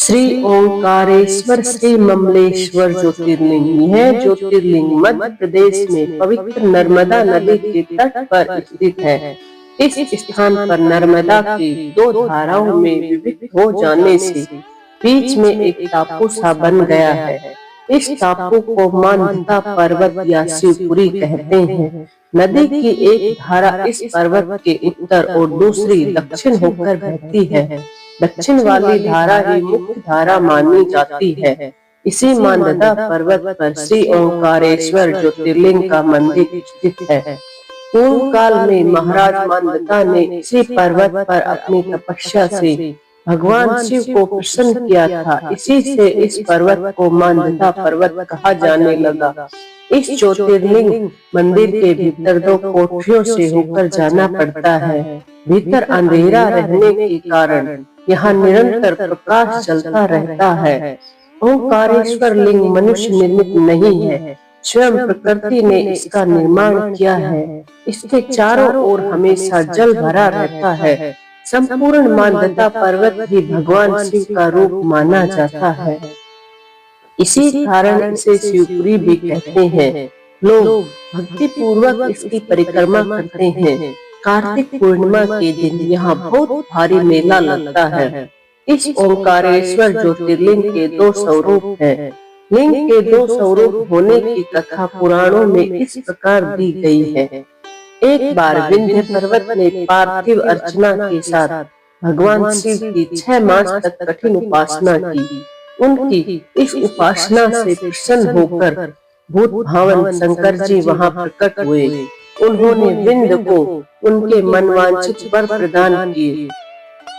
श्री ओंकारेश्वर श्री ममलेश्वर ज्योतिर्लिंग। यह ज्योतिर्लिंग मध्य प्रदेश में पवित्र नर्मदा नदी के तट पर स्थित है। इस स्थान पर नर्मदा की दो धाराओं में विभक्त हो जाने से बीच में एक टापू सा बन गया है। इस टापू को मानधता पर्वत या शिवपुरी कहते हैं। नदी की एक धारा इस पर्वत के उत्तर और दूसरी दक्षिण होकर बहती है। दक्षिण वाली धारा ही मुख्य धारा मानी जाती है। इसी मानधता पर्वत पर श्री ओंकारेश्वर ज्योतिर्लिंग का मंदिर स्थित है। पूर्व काल में महाराज मानधता ने इसी पर्वत पर अपनी तपस्या से भगवान शिव को प्रसन्न किया था। इसी से इस पर्वत को मानधता पर्वत कहा जाने लगा। इस ज्योतिर्लिंग मंदिर के भीतर दो कोठरियों से होकर जाना पड़ता है। भीतर अंधेरा रहने के कारण यहाँ निरंतर प्रकाश चलता रहता है। ओंकारेश्वर लिंग मनुष्य निर्मित नहीं है, स्वयं प्रकृति ने इसका निर्माण किया है। इसके चारों ओर हमेशा जल भरा रहता है। संपूर्ण मानधता पर्वत ही भगवान शिव का रूप माना जाता है। इसी कारण इसे शिवपुरी भी कहते हैं। लोग भक्ति पूर्वक इसकी परिक्रमा करते हैं। कार्तिक पूर्णिमा के दिन यहाँ बहुत भारी मेला लगता है। इस ओंकारेश्वर ज्योतिर्लिंग के दो स्वरूप हैं। लिंग के दो स्वरूप होने की कथा पुराणों में इस प्रकार दी गई है। एक बार विंध्य पर्वत ने पार्थिव अर्चना के साथ भगवान शिव की 6 मास तक कठिन उपासना की। उनकी इस उपासना से प्रसन्न होकर भूत भावन शंकर जी वहां प्रकट हुए। उन्होंने विंध्य को उनके मनवांछित वर प्रदान किए।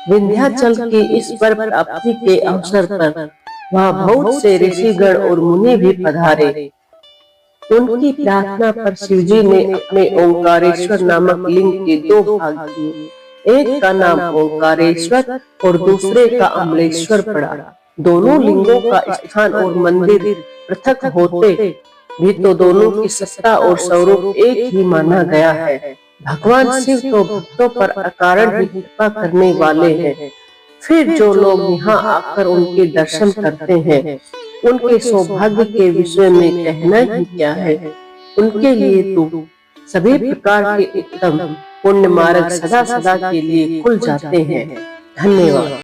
विंध्याचल की इस वर प्राप्ति के अवसर पर वहां बहुत से ऋषिगण और मुनि भी पधारे। उनकी प्रार्थना पर शिवजी ने अपने ओंकारेश्वर नामक लिंग के दो भाग किए। एक का नाम ओंकारेश्वर और दूसरे का अमलेश्वर पड़ा। दोनों लिंगों का स्थान और मंदिर पृथक होते भी तो दोनों की सत्ता और स्वरूप एक ही माना गया है। भगवान शिव तो भक्तों पर अकारण ही कृपा करने वाले हैं। फिर जो लोग यहाँ आकर उनके दर्शन करते हैं, उनके सौभाग्य के विषय में कहना ही क्या है। उनके लिए तो सभी प्रकार के उत्तम पुण्य मार्ग सदा सदा के लिए खुल जाते हैं। धन्यवाद।